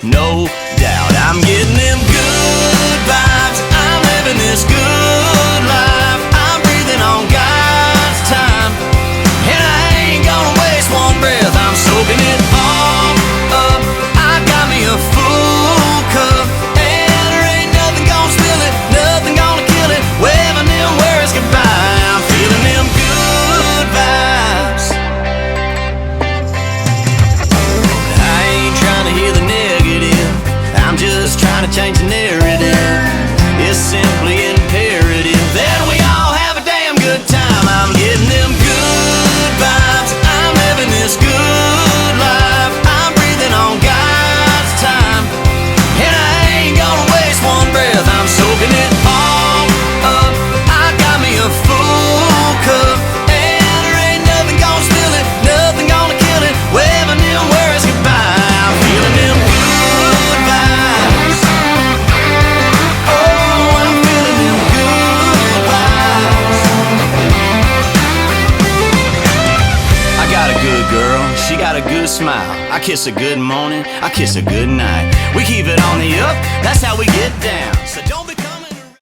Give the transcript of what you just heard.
no doubt. I'm getting them good vibes, I'm living this good life, I'm breathing on God's time, and I ain't gonna waste one breath. I'm soaking it all up, I got me a full cup, and there ain't nothing gonna spill it, nothing gonna kill it, waving them words goodbye. I'm feeling them good vibes. I ain't trying to hear the negative, I'm just trying to change the narrative. It's simply imperative that we all have a damn good time. I'm getting them good vibes, I'm living this good life, I'm breathing on God's time, and I ain't gonna waste one breath. I'm soaking it all up, I got me a full cup, and there ain't nothing gonna spill it, nothing gonna kill it, waving them words goodbye. I'm feeling them good vibes. Oh, I'm feeling them good vibes. I got a good girl, she got a good smile, I kiss her good morning, I kiss her good night. We keep it on the up, that's how we get down. So don't